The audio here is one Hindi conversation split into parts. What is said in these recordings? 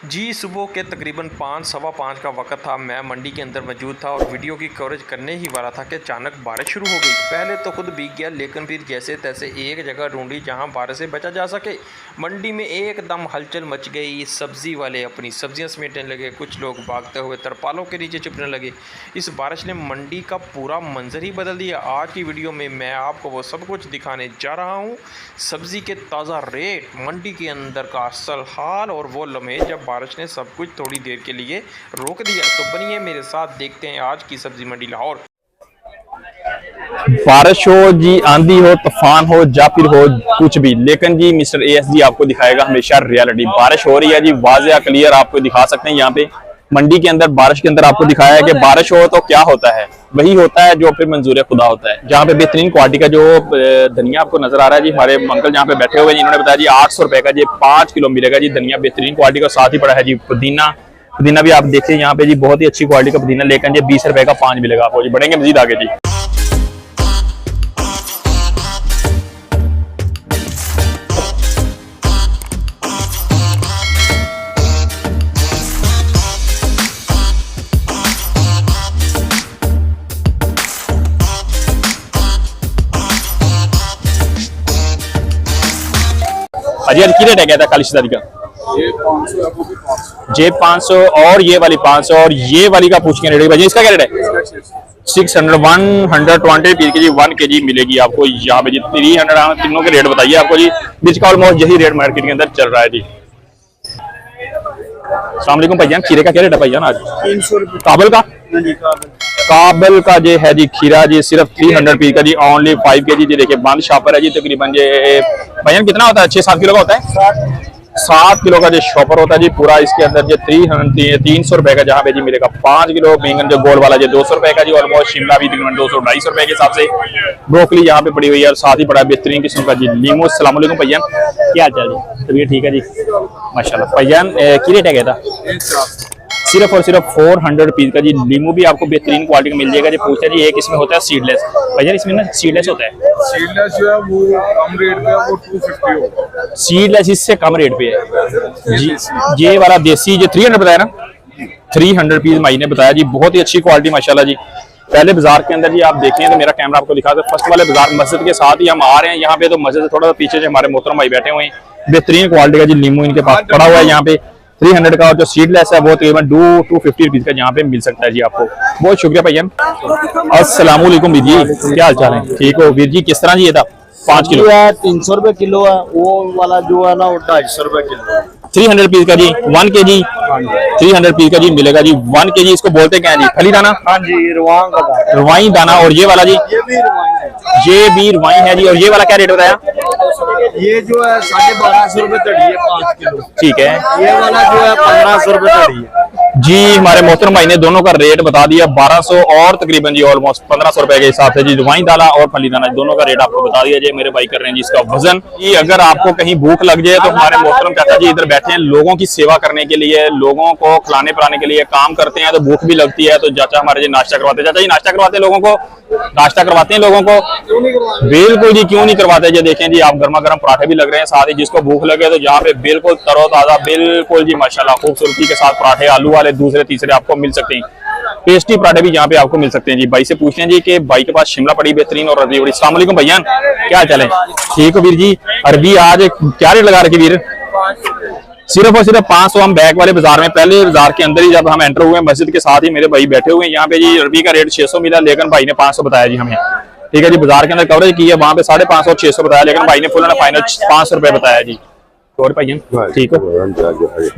जी सुबह के तकरीबन 5-5:15 का वक्त था। मैं मंडी के अंदर मौजूद था और वीडियो की कवरेज करने ही वाला था कि अचानक बारिश शुरू हो गई। पहले तो खुद भीग गया, लेकिन फिर जैसे तैसे एक जगह ढूंढी जहां बारिश से बचा जा सके। मंडी में एकदम हलचल मच गई। सब्ज़ी वाले अपनी सब्जियां समेटने लगे, कुछ लोग भागते हुए तरपालों के नीचे छुपने लगे। इस बारिश ने मंडी का पूरा मंजर ही बदल दिया। आज की वीडियो में मैं आपको वो सब कुछ दिखाने जा रहा हूँ। सब्ज़ी के ताज़ा रेट, मंडी के अंदर का असल हाल और वो लम्हे जब बारिश ने सब कुछ थोड़ी देर के लिए रोक दिया। तो बनिए मेरे साथ, देखते हैं आज की सब्जी मंडी लाहौर। बारिश हो जी, आंधी हो, तूफान हो या फिर हो कुछ भी, लेकिन जी मिस्टर ASG आपको दिखाएगा हमेशा रियलिटी। बारिश हो रही है जी, वाज़ेह क्लियर आपको दिखा सकते हैं। यहाँ पे मंडी के अंदर बारिश के अंदर आपको दिखाया है कि बारिश हो तो क्या होता है, वही होता है जो फिर मंजूर खुदा होता है। जहाँ पे बेहतरीन क्वालिटी का जो धनिया आपको नजर आ रहा है जी, हमारे अंकल जहाँ पे बैठे हुए हैं, इन्होंने बताया जी 800 रुपए का जी 5 किलो मिलेगा जी धनिया, बेहतरीन क्वालिटी का। साथ ही पड़ा है जी पुदीना। पुदीना भी आप देखिए यहाँ पे जी बहुत ही अच्छी क्वालिटी का पुदीना, लेकिन जी 20 रुपए का 5 मिलेगा आपको जी। बढ़ेंगे मजीद आगे जी। अजी की रेट है क्या था कालिशदारी का? ये 500 और ये वाली 500 और ये वाली का पूछ के रेट भाई, इसका क्या रेट है? 600 120 पीस की जी 1 kg मिलेगी आपको यहाँ पे जी। 300 तीनों के रेट बताइए आपको जी। बीच का ऑलमोस्ट यही रेट मार्केट के अंदर चल रहा है जी। अस्सलाम वालेकुम भाईजान, खीरे का क्या रेट है भाईजान आज? 300 रुपये काबल का। काबल का जो है जी खीरा जी सिर्फ 300 पीस का जी, ओनली 5 kg जी। देखिए बंद शॉपर है जी, तकरीबन ये भाईजान कितना होता है? 6-7 किलो का होता है। 7 किलो का जो शॉपर होता है जी पूरा, इसके अंदर जो 300 रुपए का जहाँ पे जी मिलेगा 5 किलो। बैंगन जो गोल वाला जो 200 रुपए का जी, और बहुत शिमला भी तकरीबन 200-250 रुपए के हिसाब से। ब्रोकली यहाँ पे पड़ी हुई है और साथ ही पड़ा बेहतरीन किस्म का जी लीमू। अस्सलाम वालेकुम भैया, क्या हाल चाल जी? तबीयत ठीक है जी माशाल्लाह। भैयान की रेट है क्या था? सिर्फ और सिर्फ 400 रुपीज का जी लीमू भी आपको बेहतरीन क्वालिटी का मिल जाएगा जी। पूछते हैं जी एक इसमें होता है सीडलेस, भैया इसमें ना सीडलेस होता है। सीडलेस जो है वो कम रेट पे है, वो 250 होगा। सीडलेस इससे कम रेट पे है जी। ये वाला देसी जो 300 बताया ना, 300 पीस माई ने बताया जी। बहुत ही अच्छी क्वालिटी माशाल्लाह जी। पहले बाजार के अंदर जी आप देखें तो मेरा कैमरा आपको दिखा दो, फर्स्ट वाले बाजार मस्जिद के साथ ही हम आ रहे हैं। यहाँ पे तो मस्जिद से थोड़ा सा पीछे हमारे मोहतरम भाई बैठे हुए हैं। बेहतरीन क्वालिटी का जी लीमू इनके पास पड़ा हुआ है यहाँ पे 300 का, और जो सीडलेस है वो तकरीबन 250 रुपीज का यहाँ पे मिल सकता है जी आपको। बहुत शुक्रिया भैया। अस्सलाम वालेकुम वीर जी, क्या हाल चाल है? ठीक हो वीर जी? किस तरह जी ये था? 5 किलो 300 रुपए किलो है, वो वाला जो है ना वो 250 रुपए किलो है। 300 पीस का जी 1 kg 300 पीस का जी मिलेगा जी 1 kg। इसको बोलते क्या है जी? फली दाना। हाँ जी, रवाई दाना। और ये वाला जी? ये भी रवाई है जी। और ये वाला क्या रेट बताया? ये जो है 1250 रुपए तड़ी है 5 किलो। ठीक है। ये वाला जो है 1500 रुपए तड़ी है जी। हमारे मोहतरम भाई ने दोनों का रेट बता दिया 1200 और तकरीबन जी ऑलमोस्ट 1500 रुपए के हिसाब से जी। रवाई दाना और फली दाना दोनों का रेट आपको बता दिया जी। मेरे भाई कर रहे हैं जी इसका वजन। जी अगर आपको कहीं भूख लग जाए तो हमारे मोहतरम चाचा जी इधर बैठे हैं लोगों की सेवा करने के लिए, लोगों को खिलाने पिलाने के लिए काम करते हैं। तो भूख भी लगती है तो चाचा हमारे जी नाश्ता करवाते हैं। चाचा जी नाश्ता करवाते हैं लोगों को? नाश्ता करवाते हैं लोगों को? बिल्कुल जी, क्यों नहीं करवाते जी। देखें जी आप गर्मा गर्म पराठे भी लग रहे हैं, साथ ही जिसको भूख लगे तो यहाँ पे बिल्कुल तरोताजा बिल्कुल जी माशाल्लाह खूबसूरती के साथ पराठे आलू वाले दूसरे तीसरे आपको मिल सकते हैं। टेस्टी पराठे भी यहाँ पे आपको मिल सकते हैं जी। भाई से पूछते हैं जी कि भाई के पास शिमला पड़ी बेहतरीन और अरबी बड़ी। अस्सलाम वालेकुम भैया, क्या चले? ठीक हो वीर जी? अरबी आज क्या रेट लगा रखी वीर? सिर्फ और सिर्फ 500। हम बैक वाले बाजार में, पहले बाजार के अंदर ही जब हम एंटर हुए मस्जिद के साथ ही मेरे भाई बैठे हुए हैं यहाँ पे जी। अरबी का रेट 600 मिला, लेकिन भाई ने 500 बताया जी हमें। ठीक है जी, बाजार के अंदर कवरेज की है, वहाँ पे 550 और 600 बताया, लेकिन भाई ने फुल एंड फाइनल 500 रुपए बताया जी। और भाई ठीक हो?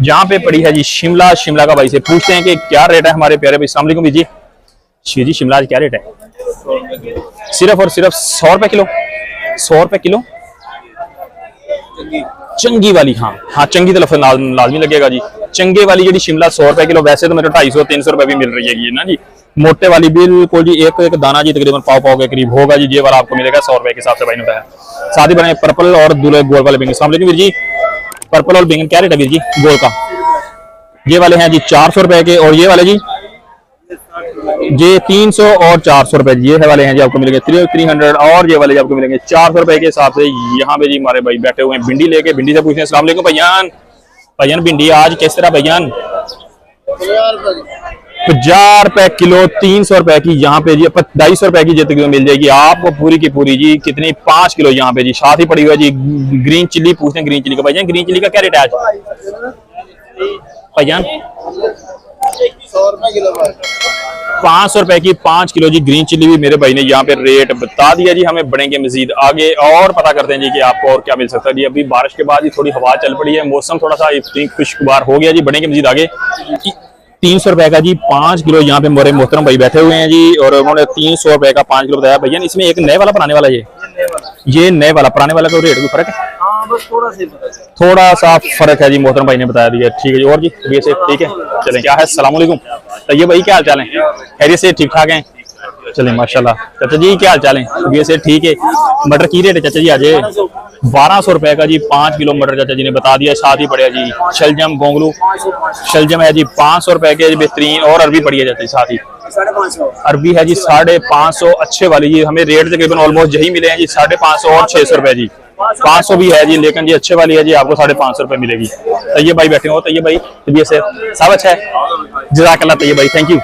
जहाँ पे पड़ी है जी शिमला, शिमला का भाई से पूछते हैं कि क्या रेट है हमारे प्यारे भाई। अस्सलाम वालेकुम जी। जी शिमला क्या रेट है? सिर्फ और सिर्फ 100 रुपए किलो। 100 रुपए किलो चंगी वाली। हाँ हाँ, चंगी तो लफ्ज़ लाजमी लगेगा जी। चंगे वाली जी शिमला 100 रुपए किलो। वैसे तो मेरे 250-300 रुपए भी मिल रही है ना जी। मोटे वाली बिल्कुल जी एक दाना जी तकरीबन पाव के करीब होगा जी। ये वाला आपको मिलेगा 100 रुपए के हिसाब से भाई ने बताया। साथ ही बने पर्पल और दूल्हे गोल वाले बैंगन। अस्सलाम वालेकुम वीर जी। पर्पल और बैंगन क्या रेट है वीर जी गोल का? ये वाले हैं जी 400 रुपए के, और ये वाले जी ये 300 और 400 रुपए ये वाले हैं जी आपको मिलेंगे 300, और ये वाले आपको मिलेंगे 400 रुपए के हिसाब से। यहाँ पे जी हमारे भाई बैठे हुए हैं भिंडी लेके। भिंडी से पूछते हैं। अस्सलाम वालेकुम भैयान, भाईजान भिंडी आज किस तरह भाईजान 50 रुपए किलो, 300 रुपए की यहाँ पे जी, 250 रुपए की जितनी मिल जाएगी आपको पूरी की पूरी जी। कितनी 5 किलो यहाँ पे जी। साथ ही पड़ी हुई है जी ग्रीन चिल्ली। पूछते हैं ग्रीन चिल्ली का भाईजान, ग्रीन चिल्ली का क्या रेट है आज भाईजान? 500 रुपए की 5 किलो जी ग्रीन चिल्ली भी मेरे भाई ने यहाँ पे रेट बता दिया जी। हमें बढ़ेंगे मजीद आगे और पता करते हैं जी कि आपको और क्या मिल सकता है जी। अभी बारिश के बाद ही थोड़ी हवा चल पड़ी है, मौसम थोड़ा सा खुशगवार हो गया जी। बढ़ेंगे मजीद आगे। 300 रुपए का जी 5 किलो यहाँ पे मोरे मोहतरम भाई बैठे हुए हैं जी, और उन्होंने 300 रुपए का 5 किलो बताया। भैया इसमें एक नए वाला पुराने वाला, ये नए वाला पुराने वाला का रेट कोई फर्क है? बस थोड़ा सा फर्क है जी, मोहतरम भाई ने बता दिया। ठीक है जी। और जी ये से ठीक है, चलें। क्या है, अस्सलाम वालेकुम। तो ये भाई क्या हाल चाल है? खैरियत से ठीक ठाक हैं? चलें माशाल्लाह। चाचा जी क्या हाल चाल है? ये से ठीक है। मटर की रेट है चाचा जी आज? 1200 रुपए का जी 5 किलो मटर चाचा जी ने बता दिया। साथ ही पड़ेगा जी शलजम गोंगलू, शलजम है जी 500 रुपए के बेहतरीन, और अरबी पड़ी है चाचा जी। साथ ही अरबी है जी 550 अच्छे वाली जी। हमें रेट तकरीबन ऑलमोस्ट यही मिले हैं जी, 550 और 600 रुपए जी। 500 भी है जी, लेकिन जी अच्छे वाली है जी, आपको 550 रुपए मिलेगी। तैये भाई बैठे हो, तैये भाई तबीयत से सब अच्छा है? जज़ाकल्लाह तैये भाई, थैंक यू।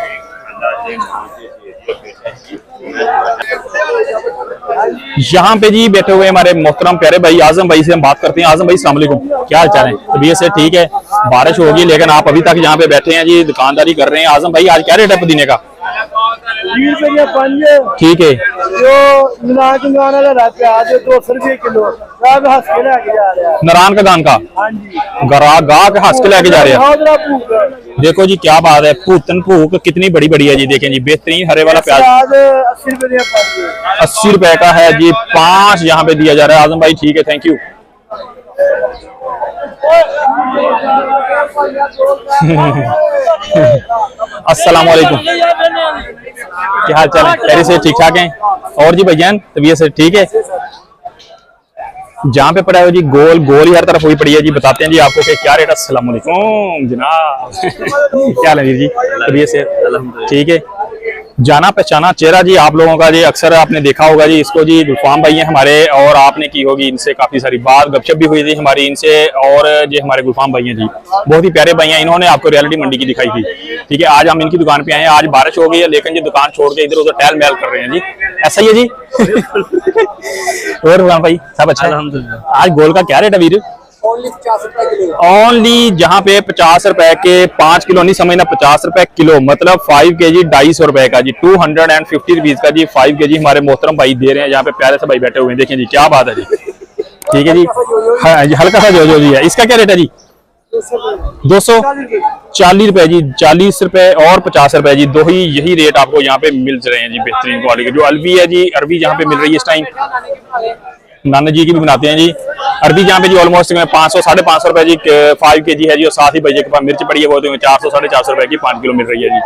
यहाँ पे जी बैठे हुए हमारे मोहतरम प्यारे भाई आजम भाई से हम बात करते हैं। आजम भाई अस्सलाम वालेकुम, क्या हाल चाल है? तबीयत से ठीक है? बारिश होगी लेकिन आप अभी तक यहाँ पे बैठे हैं जी, दुकानदारी कर रहे हैं। आजम भाई आज क्या रेट है पुदीने का? ठीक है। नारायण का गान का गा के हंस के लेके जा रहे हैं। देखो जी क्या बात है, भूतन भूख कितनी बड़ी बड़ी है जी। देखें जी बेहतरीन हरे वाला प्याज 80 रुपए का है जी, 5 यहाँ पे दिया जा रहा है। आजम भाई ठीक है, थैंक यू। अस्सलाम वालेकुम, क्या हाल चाल है? खैरियत से ठीक ठाक हैं? और जी भैया तबीयत से ठीक है? जहाँ पे पड़ा है जी गोल गोल ही हर तरफ हुई पड़ी है जी। बताते हैं जी आपको कि क्या रेट। अस्सलाम वालेकुम जनाब, क्या हाल है जी? तबीयत से ठीक है? जाना पहचाना चेहरा जी आप लोगों का जी, अक्सर आपने देखा होगा जी इसको जी। गुलफाम भाई हैं हमारे, और आपने की होगी इनसे काफी सारी बात, गपशप भी हुई थी हमारी इनसे। और जी हमारे गुलफाम भाई हैं जी, बहुत ही प्यारे भाई हैं। इन्होंने आपको रियलिटी मंडी की दिखाई थी। ठीक है, आज हम इनकी दुकान पे आए हैं। आज बारिश हो गई है लेकिन जी दुकान छोड़ के इधर उधर टहल महल कर रहे हैं जी, ऐसा ही है जी। और गुलफाम भाई सब अच्छा? आज गोल का क्या रेट है वीर? ओनली जहाँ पे 50 रुपए के 5 किलो, नहीं समझना, 50 रुपए किलो मतलब 5 kg 250 रुपए का जी, 250 रुपीज का जी 5 kg हमारे मोहतरम भाई दे रहे हैं। यहाँ पे प्यारे से भाई बैठे हुए हैं, देखें जी क्या बात है जी। ठीक है जी, हाँ जी हल्का सा जो जी है। इसका क्या रेट है जी? 240 रुपए जी, 40 रुपए और 50 रुपए जी, दो ही यही रेट आपको यहाँ पे मिल रहे हैं जी बेहतरीन क्वालिटी के। जो अरबी है जी, अरबी जहाँ पे मिल रही है इस टाइम, नाना जी की भी बनाते हैं जी अरबी। जहाँ पे जी ऑलमोस्ट 500 550 रुपए जी 5 kg है जी, और साथ ही भैया के पास मिर्च पड़ी है वो 400 450 रुपए की 5 किलो मिल रही है जी।